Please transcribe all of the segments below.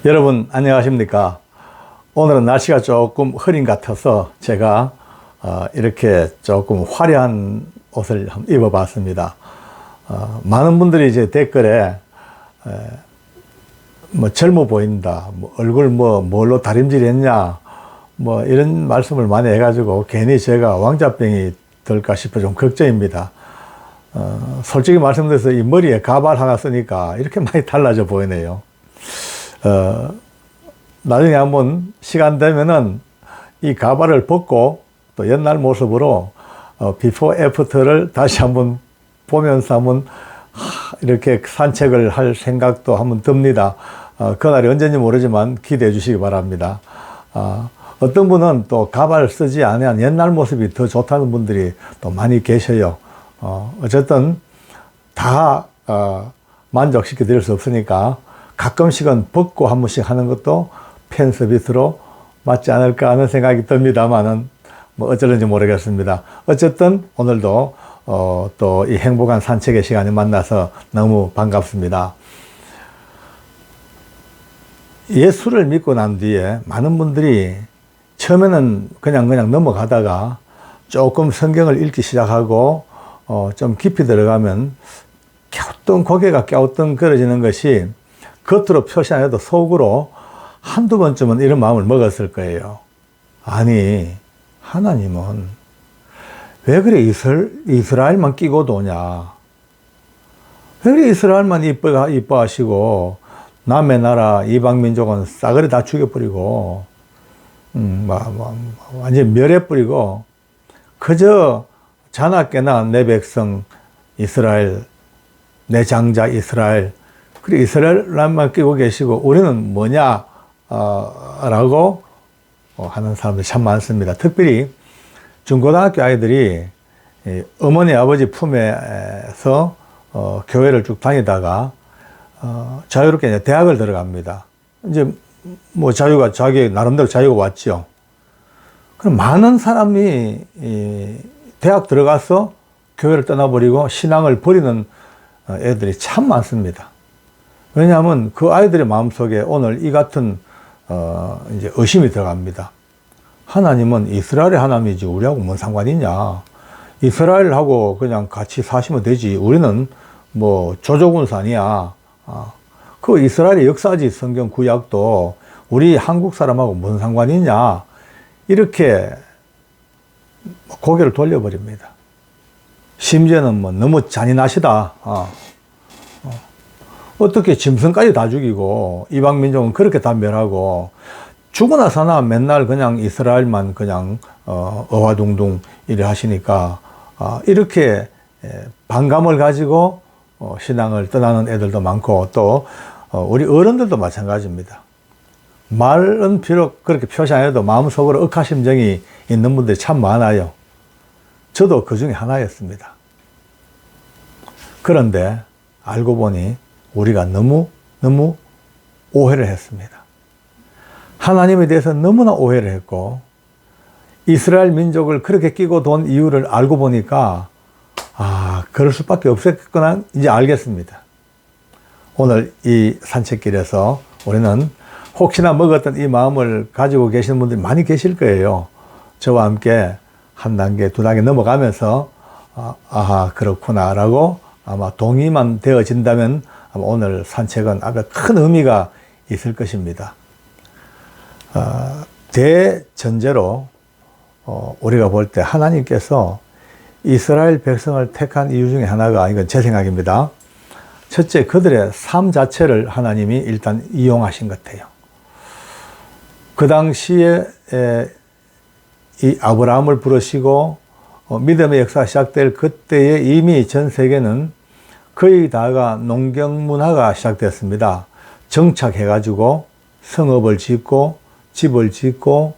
여러분 안녕하십니까? 오늘은 날씨가 조금 흐린 것 같아서 제가 이렇게 조금 화려한 옷을 한번 입어봤습니다. 많은 분들이 이제 댓글에 뭐 젊어 보인다, 뭐 얼굴 뭘로 다림질했냐, 뭐 이런 말씀을 많이 해가지고 괜히 제가 왕자병이 들까 싶어 좀 걱정입니다. 솔직히 말씀드려서 이 머리에 가발 하나 쓰니까 이렇게 많이 달라져 보이네요. 나중에 한번 시간 되면은 이 가발을 벗고 또 옛날 모습으로 비포 애프터를 다시 한번 보면서 한번 이렇게 산책을 할 생각도 한번 듭니다. 그날이 언제인지 모르지만 기대해 주시기 바랍니다. 어떤 분은 또 가발 쓰지 않은 옛날 모습이 더 좋다는 분들이 또 많이 계셔요. 어쨌든 다 만족시켜 드릴 수 없으니까 가끔씩은 벗고 한 번씩 하는 것도 팬 서비스로 맞지 않을까 하는 생각이 듭니다만은 뭐 어쩔는지 모르겠습니다. 어쨌든 오늘도 또 이 행복한 산책의 시간에 만나서 너무 반갑습니다. 예수를 믿고 난 뒤에 많은 분들이 처음에는 그냥 넘어가다가 조금 성경을 읽기 시작하고 좀 깊이 들어가면 고개가 갸우뚱거려지는 것이 겉으로 표시 안 해도 속으로 한두 번쯤은 이런 마음을 먹었을 거예요. 아니, 하나님은 왜 그래 이스라엘만 끼고 도냐? 왜 그래 이스라엘만 이뻐하시고 남의 나라 이방민족은 싸그리 다 죽여버리고 완전히 멸해버리고 그저 자나깨나 내 백성 이스라엘, 내 장자 이스라엘, 그래 이스라엘만 끼고 계시고 우리는 뭐냐 라고 하는 사람들이 참 많습니다. 특별히 중고등학교 아이들이 어머니 아버지 품에서 교회를 쭉 다니다가 자유롭게 이제 대학을 들어갑니다. 이제 뭐 자유가 자기 나름대로 자유가 왔죠. 그럼 많은 사람이 대학 들어가서 교회를 떠나버리고 신앙을 버리는 애들이 참 많습니다. 왜냐하면 그 아이들의 마음속에 오늘 이 같은 이제 의심이 들어갑니다. 하나님은 이스라엘의 하나님이지 우리하고 뭔 상관이 있냐? 이스라엘하고 그냥 같이 사시면 되지. 우리는 뭐 조조군산이야. 그 이스라엘의 역사지. 성경 구약도 우리 한국 사람하고 뭔 상관이 있냐? 이렇게 고개를 돌려버립니다. 심지어는 뭐 너무 잔인하시다. 어떻게 짐승까지 다 죽이고 이방민족은 그렇게 다 멸하고 죽으나 사나 맨날 그냥 이스라엘만 그냥 어화둥둥 이래 하시니까 이렇게 반감을 가지고 신앙을 떠나는 애들도 많고 또 우리 어른들도 마찬가지입니다. 말은 비록 그렇게 표시 안 해도 마음속으로 억하심정이 있는 분들이 참 많아요. 저도 그 중에 하나였습니다. 그런데 알고 보니 우리가 너무 오해를 했습니다. 하나님에 대해서 너무나 오해를 했고 이스라엘 민족을 그렇게 끼고 돈 이유를 알고 보니까 그럴 수밖에 없었구나 이제 알겠습니다. 오늘 이 산책길에서 우리는 혹시나 먹었던 이 마음을 가지고 계시는 분들이 많이 계실 거예요. 저와 함께 한 단계, 두 단계 넘어가면서 그렇구나 라고 아마 동의만 되어진다면 아마 오늘 산책은 아주 큰 의미가 있을 것입니다. 대전제로 우리가 볼 때 하나님께서 이스라엘 백성을 택한 이유 중에 하나가, 이건 제 생각입니다. 첫째, 그들의 삶 자체를 하나님이 일단 이용하신 것 같아요. 그 당시에 이 아브라함을 부르시고 믿음의 역사가 시작될 그때에 이미 전 세계는 거의 다가 농경 문화가 시작됐습니다. 정착해가지고 성읍을 짓고 집을 짓고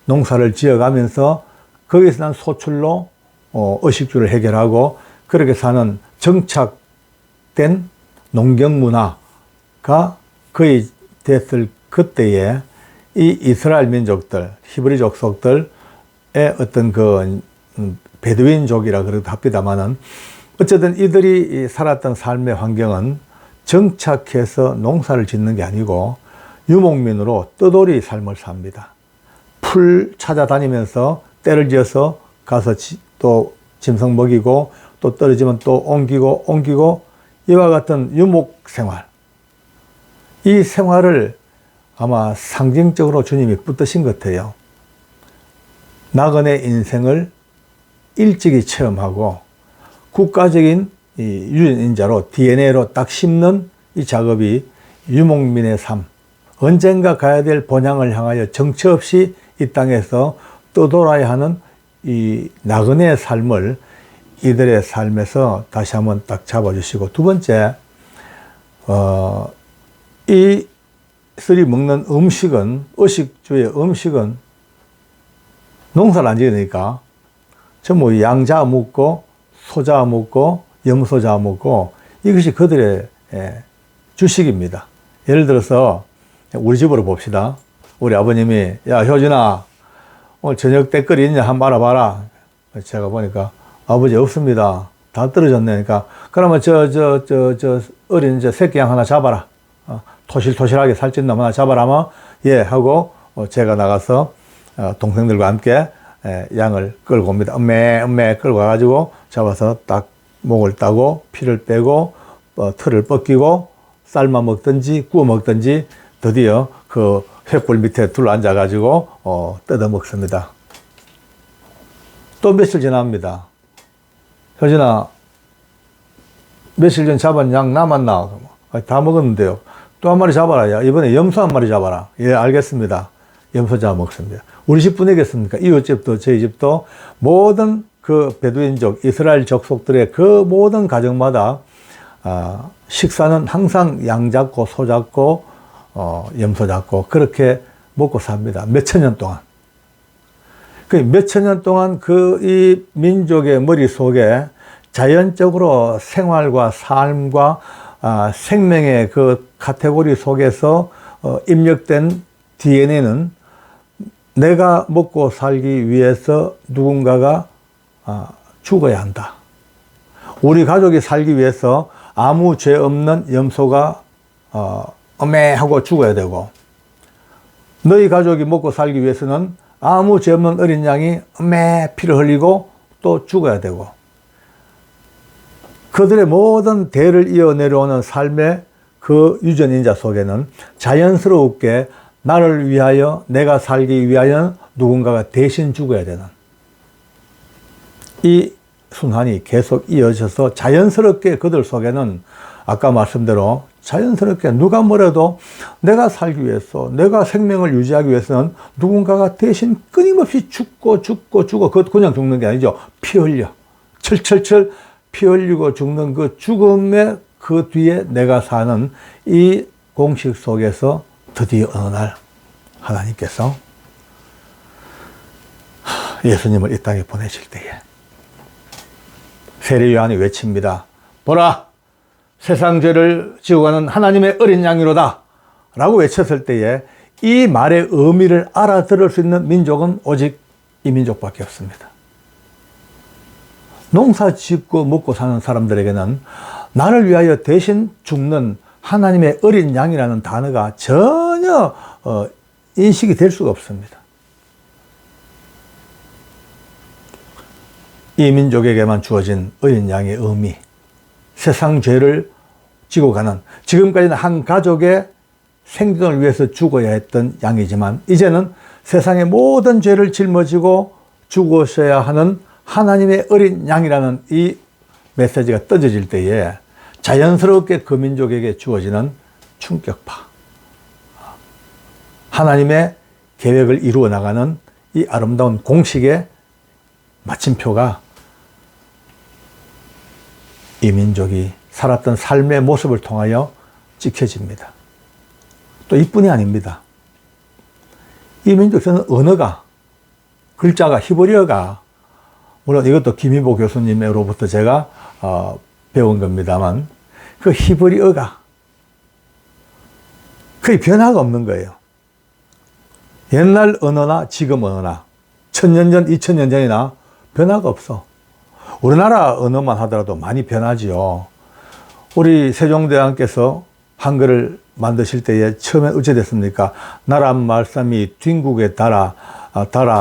농사를 지어가면서 거기서 난 소출로 의식주를 해결하고 그렇게 사는 정착된 농경 문화가 거의 됐을 그때에 이 이스라엘 민족들, 히브리 족속들의 어떤 그 베두인족이라 그래도 합니다만은 어쨌든 이들이 살았던 삶의 환경은 정착해서 농사를 짓는 게 아니고 유목민으로 떠돌이 삶을 삽니다. 풀 찾아다니면서 때를 지어서 가서 또 짐승 먹이고 또 떨어지면 또 옮기고 이와 같은 유목 생활. 이 생활을 아마 상징적으로 주님이 붙드신 것 같아요. 나그네 인생을 일찍이 체험하고 국가적인 이 유전인자로 DNA로 딱 심는 이 작업이 유목민의 삶, 언젠가 가야 될 본향을 향하여 정처 없이 이 땅에서 떠돌아야 하는 이 나그네의 삶을 이들의 삶에서 다시 한번 딱 잡아주시고, 두 번째, 이들이 먹는 음식은, 의식주의 음식은 농사를 안 지으니까 전부 양자 먹고 소자 먹고 염소자 먹고 이것이 그들의 주식입니다. 예를 들어서 우리 집으로 봅시다. 우리 아버님이 야 효진아 오늘 저녁 때거리 있냐 한번 알아봐라. 제가 보니까 아버지 없습니다. 다 떨어졌네. 그러니까 그러면 저 어린 새끼 양 하나 잡아라. 토실토실하게 살찐 놈 하나 잡아라 하면 예 하고 제가 나가서 동생들과 함께 양을 끌고 옵니다. 음매 끌고 가가지고 잡아서 딱 목을 따고 피를 빼고 털을 벗기고 삶아 먹든지 구워 먹든지 드디어 그 횃불 밑에 둘러앉아가지고 뜯어 먹습니다. 또 며칠 지납니다. 효진아 며칠 전 잡은 양 남았나? 다 먹었는데요. 또 한 마리 잡아라. 야, 이번에 염소 한 마리 잡아라. 예, 알겠습니다. 염소 잡아 먹습니다. 우리 집뿐이겠습니까? 이웃집도 저희 집도 모든 그 베두인족 이스라엘 족속들의 그 모든 가정마다 식사는 항상 양 잡고 소 잡고 염소 잡고 그렇게 먹고 삽니다. 몇천 년 동안. 그 몇천 년 동안 그 이 민족의 머릿속에 자연적으로 생활과 삶과 생명의 그 카테고리 속에서 입력된 DNA는 내가 먹고 살기 위해서 누군가가 죽어야 한다. 우리 가족이 살기 위해서 아무 죄 없는 염소가 하고 죽어야 되고, 너희 가족이 먹고 살기 위해서는 아무 죄 없는 어린 양이 피를 흘리고 또 죽어야 되고, 그들의 모든 대를 이어 내려오는 삶의 그 유전인자 속에는 자연스럽게 나를 위하여 내가 살기 위하여 누군가가 대신 죽어야 되는 이 순환이 계속 이어져서 자연스럽게 그들 속에는 아까 말씀대로 자연스럽게 누가 뭐래도 내가 살기 위해서 내가 생명을 유지하기 위해서는 누군가가 대신 끊임없이 죽고 그것 그냥 죽는 게 아니죠. 피 흘려 철철철 피 흘리고 죽는 그 죽음의 그 뒤에 내가 사는 이 공식 속에서 드디어 어느 날 하나님께서 예수님을 이 땅에 보내실 때에 세례 요한이 외칩니다. 보라, 세상 죄를 지고 가는 하나님의 어린 양이로다 라고 외쳤을 때에 이 말의 의미를 알아들을 수 있는 민족은 오직 이 민족밖에 없습니다. 농사 짓고 먹고 사는 사람들에게는 나를 위하여 대신 죽는 하나님의 어린 양이라는 단어가 전혀 인식이 될 수가 없습니다. 이 민족에게만 주어진 어린 양의 의미, 세상 죄를 지고 가는, 지금까지는 한 가족의 생존을 위해서 죽어야 했던 양이지만 이제는 세상의 모든 죄를 짊어지고 죽으셔야 하는 하나님의 어린 양이라는 이 메시지가 떠져질 때에 자연스럽게 그 민족에게 주어지는 충격파, 하나님의 계획을 이루어 나가는 이 아름다운 공식의 마침표가 이 민족이 살았던 삶의 모습을 통하여 찍혀집니다. 또 이뿐이 아닙니다. 이 민족에서는 언어가, 글자가, 히브리어가, 물론 이것도 김희보 교수님으로부터 제가 배운 겁니다만 그 히브리어가 거의 변화가 없는 거예요. 옛날 언어나 지금 언어나 1000년 전, 2000년 전이나 변화가 없어. 우리나라 언어만 하더라도 많이 변하지요. 우리 세종대왕께서 한글을 만드실 때에 처음에 어찌 됐습니까? 나라 말씀이 뒷국에 달아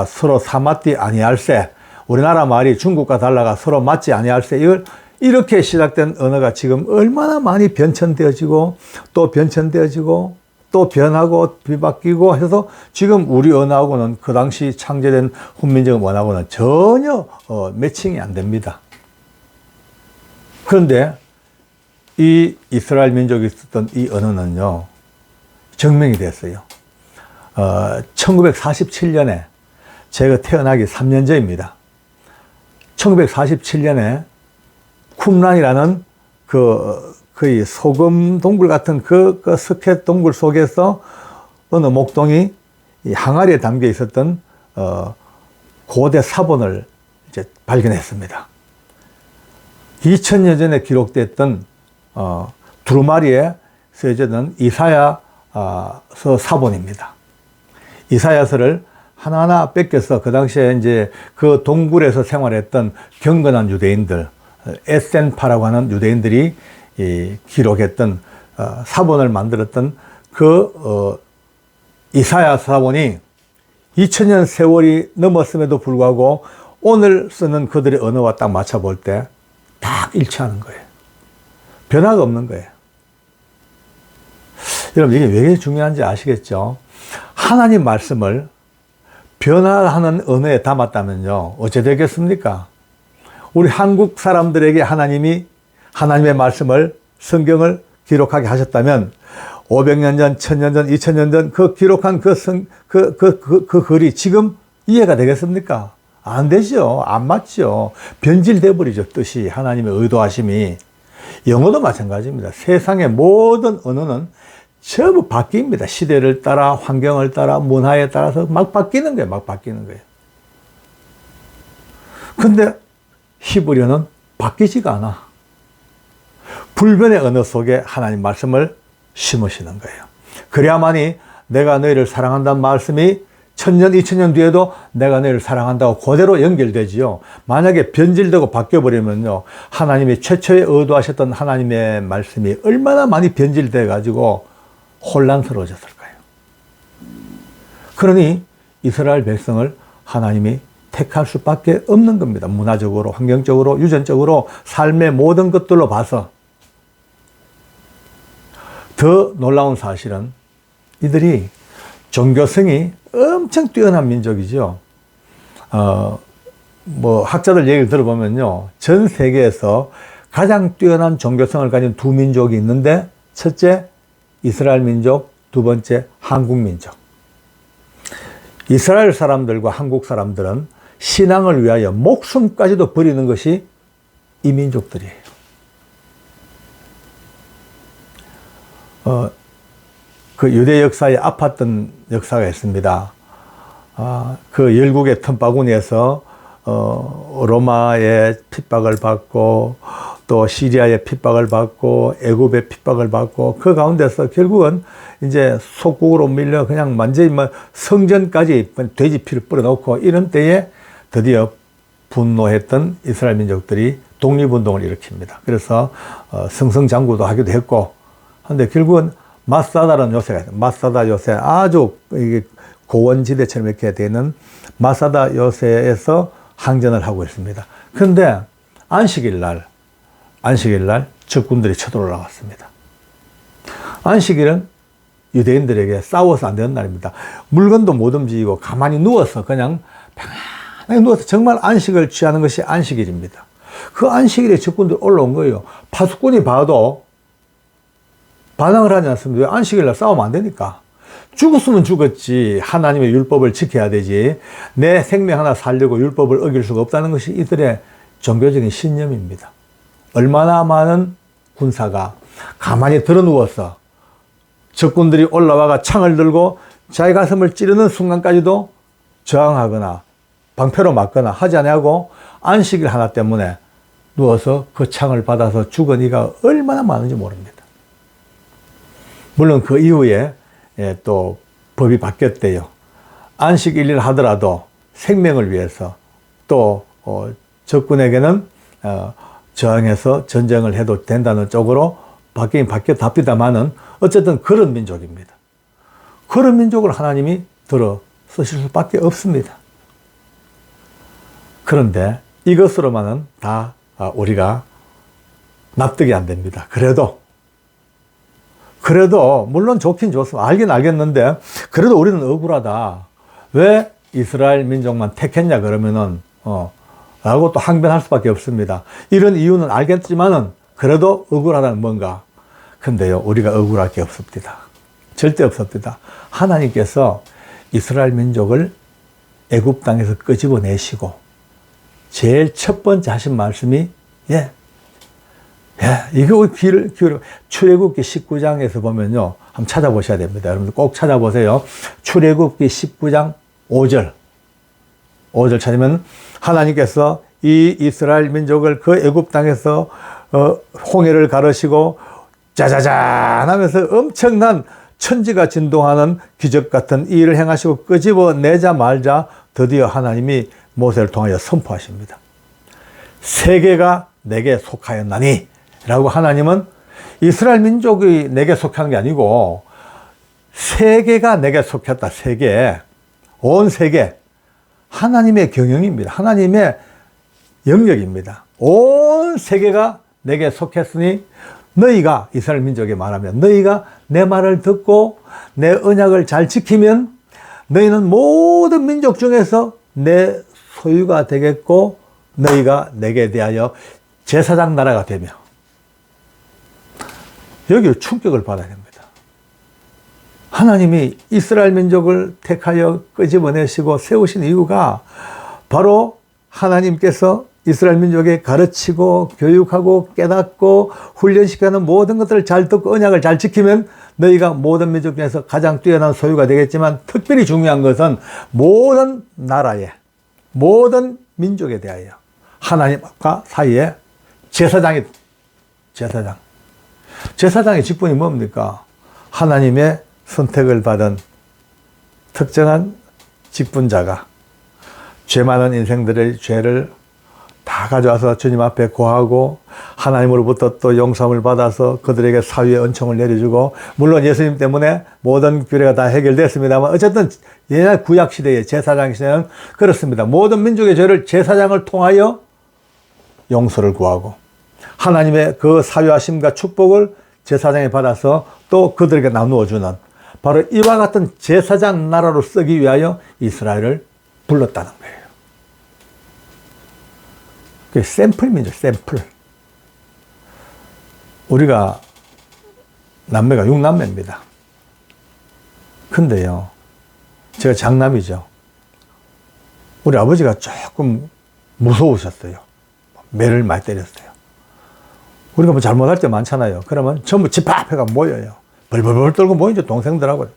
서로 사맞디 아니할세. 우리나라 말이 중국과 달라가 서로 맞지 아니할세. 이걸 이렇게 시작된 언어가 지금 얼마나 많이 변천되어지고 또 변천되어지고 또 변하고 뒤바뀌고 해서 지금 우리 언어하고는 그 당시 창제된 훈민정 언어하고는 전혀 매칭이 안 됩니다. 그런데 이 이스라엘 민족이 쓰던 이 언어는요, 증명이 됐어요. 1947년에 제가 태어나기 3년 전입니다. 1947년에 쿰란이라는 거의 소금 동굴 같은 그 스켓 동굴 속에서 어느 목동이 이 항아리에 담겨 있었던 고대 사본을 이제 발견했습니다. 2000년 전에 기록됐던 두루마리에 쓰여졌던 이사야서 사본입니다. 이사야서를 하나하나 뺏겨서 그 당시에 이제 그 동굴에서 생활했던 경건한 유대인들, 에센파라고 하는 유대인들이 기록했던 사본을 만들었던 그 이사야 사본이 2000년 세월이 넘었음에도 불구하고 오늘 쓰는 그들의 언어와 딱 맞춰볼 때 딱 일치하는 거예요. 변화가 없는 거예요. 여러분, 이게 왜 중요한지 아시겠죠? 하나님 말씀을 변화하는 언어에 담았다면요, 어찌 되겠습니까? 우리 한국 사람들에게 하나님이 하나님의 말씀을, 성경을 기록하게 하셨다면 500년 전, 1000년 전, 2000년 전 그 기록한 그 글이 지금 이해가 되겠습니까? 안 되죠. 안 맞죠. 변질돼 버리죠. 뜻이, 하나님의 의도하심이. 영어도 마찬가지입니다. 세상의 모든 언어는 전부 바뀝니다. 시대를 따라, 환경을 따라, 문화에 따라서 막 바뀌는 거예요. 막 바뀌는 거예요. 근데 히브리어는 바뀌지가 않아. 불변의 언어 속에 하나님 말씀을 심으시는 거예요. 그래야만이 내가 너희를 사랑한다는 말씀이 1000년, 2000년 뒤에도 내가 너희를 사랑한다고 그대로 연결되지요. 만약에 변질되고 바뀌어버리면요, 하나님이 최초에 의도하셨던 하나님의 말씀이 얼마나 많이 변질돼 가지고 혼란스러워졌을까요? 그러니 이스라엘 백성을 하나님이 택할 수밖에 없는 겁니다. 문화적으로, 환경적으로, 유전적으로, 삶의 모든 것들로 봐서. 더 놀라운 사실은 이들이 종교성이 엄청 뛰어난 민족이죠. 학자들 얘기를 들어보면요, 전 세계에서 가장 뛰어난 종교성을 가진 두 민족이 있는데, 첫째 이스라엘 민족, 두 번째 한국 민족. 이스라엘 사람들과 한국 사람들은 신앙을 위하여 목숨까지도 버리는 것이 이 민족들이에요. 그 유대 역사에 아팠던 역사가 있습니다. 그 열국의 틈바구니에서 로마의 핍박을 받고 또 시리아의 핍박을 받고 애굽의 핍박을 받고 그 가운데서 결국은 이제 속국으로 밀려 그냥 완전히 성전까지 돼지피를 뿌려놓고 이런 때에 드디어 분노했던 이스라엘 민족들이 독립운동을 일으킵니다. 그래서 승승장구도 하기도 했고, 그런데 결국은 마사다라는 요새가 있어요. 마사다 요새, 아주 고원지대처럼 이렇게 되는 마사다 요새에서 항전을 하고 있습니다. 그런데 안식일 날 적군들이 쳐들어왔습니다. 안식일은 유대인들에게 싸워서 안 되는 날입니다. 물건도 못 움직이고 가만히 누워서 그냥 편안하게 누워서 정말 안식을 취하는 것이 안식일입니다. 그 안식일에 적군들이 올라온 거예요. 파수꾼이 봐도 반항을 하지 않습니다. 왜? 안식일 날 싸우면 안 되니까. 죽었으면 죽었지. 하나님의 율법을 지켜야 되지. 내 생명 하나 살려고 율법을 어길 수가 없다는 것이 이들의 종교적인 신념입니다. 얼마나 많은 군사가 가만히 드러누워서 적군들이 올라와가 창을 들고 자기 가슴을 찌르는 순간까지도 저항하거나 방패로 맞거나 하지 아니하고 안식일 하나 때문에 누워서 그 창을 받아서 죽은 이가 얼마나 많은지 모릅니다. 물론 그 이후에 또 법이 바뀌었대요. 안식일을 하더라도 생명을 위해서 또 적군에게는 저항해서 전쟁을 해도 된다는 쪽으로 바뀌긴 바뀌었답니다만은 어쨌든 그런 민족입니다. 그런 민족을 하나님이 들어 쓰실 수밖에 없습니다. 그런데 이것으로만은 다 우리가 납득이 안 됩니다. 그래도 물론 좋긴 좋습니다. 알긴 알겠는데 그래도 우리는 억울하다. 왜 이스라엘 민족만 택했냐 그러면은 라고 또 항변할 수밖에 없습니다. 이런 이유는 알겠지만은 그래도 억울하다는 뭔가. 근데요, 우리가 억울할 게 없습니다. 절대 없습니다. 하나님께서 이스라엘 민족을 애굽 땅에서 끄집어내시고 제일 첫 번째 하신 말씀이 이거 귀를 기울여. 출애굽기 19장에서 보면요, 한번 찾아보셔야 됩니다. 여러분들 꼭 찾아보세요. 출애굽기 19장 5절 찾으면 하나님께서 이 이스라엘 민족을 그 애굽 땅에서 홍해를 가르시고 짜자잔 하면서 엄청난 천지가 진동하는 기적 같은 이 일을 행하시고 끄집어내자마자 드디어 하나님이 모세를 통하여 선포하십니다. 세계가 내게 속하였나니 라고 하나님은 이스라엘 민족이 내게 속한 게 아니고 세계가 내게 속했다. 세계, 온 세계, 하나님의 경영입니다. 하나님의 영역입니다. 온 세계가 내게 속했으니 너희가, 이스라엘 민족에 말하면 너희가 내 말을 듣고 내 언약을 잘 지키면 너희는 모든 민족 중에서 내 소유가 되겠고 너희가 내게 대하여 제사장 나라가 되며, 여기 충격을 받아야 됩니다. 하나님이 이스라엘 민족을 택하여 끄집어내시고 세우신 이유가 바로 하나님께서 이스라엘 민족에 가르치고 교육하고 깨닫고 훈련시키는 모든 것들을 잘 듣고 언약을 잘 지키면 너희가 모든 민족 중에서 가장 뛰어난 소유가 되겠지만, 특별히 중요한 것은 모든 나라에, 모든 민족에 대하여 하나님과 사이에 제사장의 직분이 뭡니까? 하나님의 선택을 받은 특정한 직분자가 죄 많은 인생들의 죄를 다 가져와서 주님 앞에 고하고 하나님으로부터 또 용서함을 받아서 그들에게 사위의 은총을 내려주고, 물론 예수님 때문에 모든 규례가 다 해결됐습니다만 어쨌든 옛날 구약 시대의 제사장 시대는 그렇습니다. 모든 민족의 죄를 제사장을 통하여 용서를 구하고 하나님의 그 사유하심과 축복을 제사장이 받아서 또 그들에게 나누어 주는, 바로 이와 같은 제사장 나라로 쓰기 위하여 이스라엘을 불렀다는 거예요. 그 샘플 민족, 샘플. 우리가 남매가 6남매입니다. 근데요, 제가 장남이죠. 우리 아버지가 조금 무서우셨어요. 매를 많이 때렸어요. 우리가 뭐 잘못할 때 많잖아요. 그러면 전부 집합해가 모여요. 벌벌벌 떨고 모이죠, 동생들하고.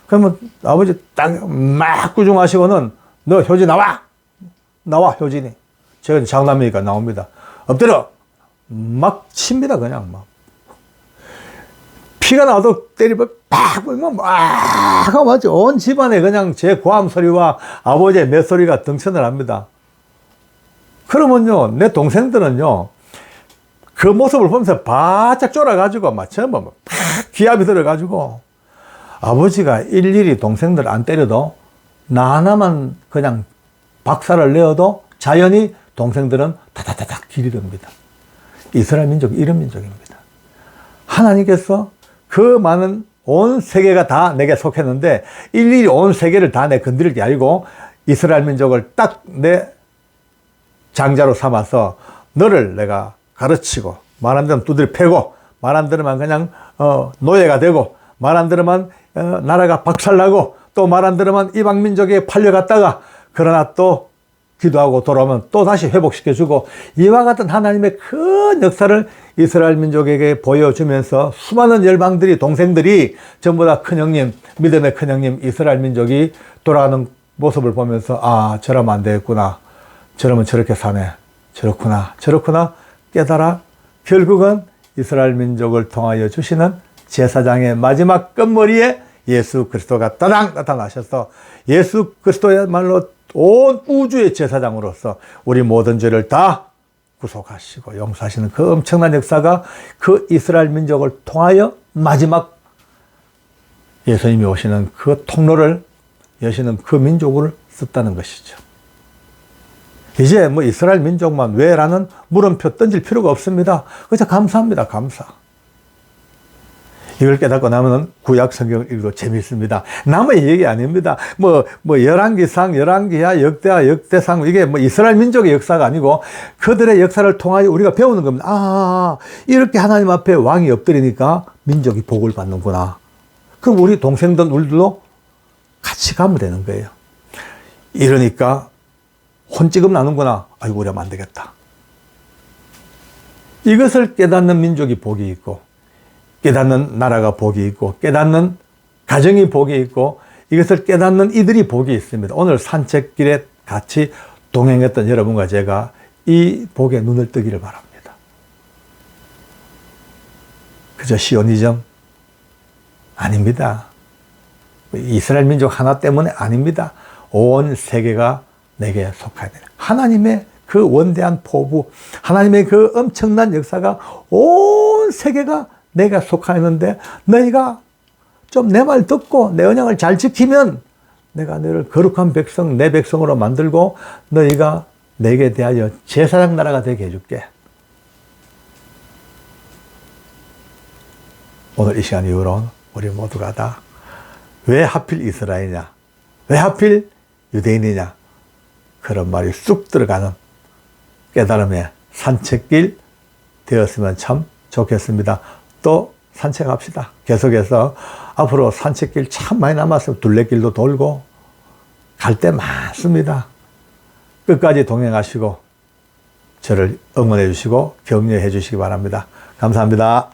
그러면 아버지 딱 막 꾸중하시고는 너 효진 나와! 효진이. 제가 장남이니까 나옵니다. 엎드려! 막 칩니다, 그냥 막. 피가 나와도 때리면 팍! 막 맞죠. 온 집안에 그냥 제 고함 소리와 아버지의 맷소리가 등천을 합니다. 그러면요, 내 동생들은요, 그 모습을 보면서 바짝 쫄아가지고 막 전부 막 팍! 기압이 들어가지고 아버지가 일일이 동생들 안 때려도 나 하나만 그냥 박살을 내어도 자연히 동생들은 다다다닥 길이 됩니다. 이스라엘 민족이 이런 민족입니다. 하나님께서 그 많은 온 세계가 다 내게 속했는데 일일이 온 세계를 다 내 건드릴 게 아니고 이스라엘 민족을 딱 내 장자로 삼아서 너를 내가 가르치고, 말 안 들으면 두드려 패고, 말 안 들으면 그냥 노예가 되고, 말 안 들으면 나라가 박살나고, 또 말 안 들으면 이방 민족에 팔려갔다가 그러나 또 기도하고 돌아오면 또 다시 회복시켜주고, 이와 같은 하나님의 큰 역사를 이스라엘 민족에게 보여주면서 수많은 열방들이, 동생들이 전부 다 큰형님, 믿음의 큰형님 이스라엘 민족이 돌아가는 모습을 보면서 아, 저러면 안 되겠구나, 저러면 저렇게 사네, 저렇구나 깨달아 결국은 이스라엘 민족을 통하여 주시는 제사장의 마지막 끝머리에 예수 그리스도가 따당 나타나셔서 예수 그리스도야말로 온 우주의 제사장으로서 우리 모든 죄를 다 구속하시고 용서하시는 그 엄청난 역사가 그 이스라엘 민족을 통하여 마지막 예수님이 오시는 그 통로를 여시는 그 민족을 썼다는 것이죠. 이제 뭐 이스라엘 민족만 왜라는 물음표 던질 필요가 없습니다. 그저 감사합니다. 감사. 이걸 깨닫고 나면은 구약 성경을 읽어도 재미있습니다. 남의 얘기 아닙니다. 열왕기상, 열왕기하, 역대하, 역대상, 이게 뭐 이스라엘 민족의 역사가 아니고 그들의 역사를 통하여 우리가 배우는 겁니다. 아, 이렇게 하나님 앞에 왕이 엎드리니까 민족이 복을 받는구나. 그럼 우리 동생들, 우리들도 같이 가면 되는 거예요. 이러니까 혼찌금 나는구나. 아이고, 우리 하면 안 되겠다. 이것을 깨닫는 민족이 복이 있고, 깨닫는 나라가 복이 있고, 깨닫는 가정이 복이 있고, 이것을 깨닫는 이들이 복이 있습니다. 오늘 산책길에 같이 동행했던 여러분과 제가 이 복에 눈을 뜨기를 바랍니다. 그저 시오니즘? 아닙니다. 이스라엘 민족 하나 때문에 아닙니다. 온 세계가 내게 속하야 돼요. 하나님의 그 원대한 포부, 하나님의 그 엄청난 역사가 온 세계가 내가 속하였는데 너희가 좀 내 말 듣고 내 언약을 잘 지키면 내가 너를 거룩한 백성, 내 백성으로 만들고 너희가 내게 대하여 제사장 나라가 되게 해줄게. 오늘 이 시간 이후로 우리 모두가 다 왜 하필 이스라엘이냐, 왜 하필 유대인이냐, 그런 말이 쑥 들어가는 깨달음의 산책길 되었으면 참 좋겠습니다. 또 산책합시다. 계속해서 앞으로 산책길 참 많이 남았어요. 둘레길도 돌고 갈 데 많습니다. 끝까지 동행하시고 저를 응원해 주시고 격려해 주시기 바랍니다. 감사합니다.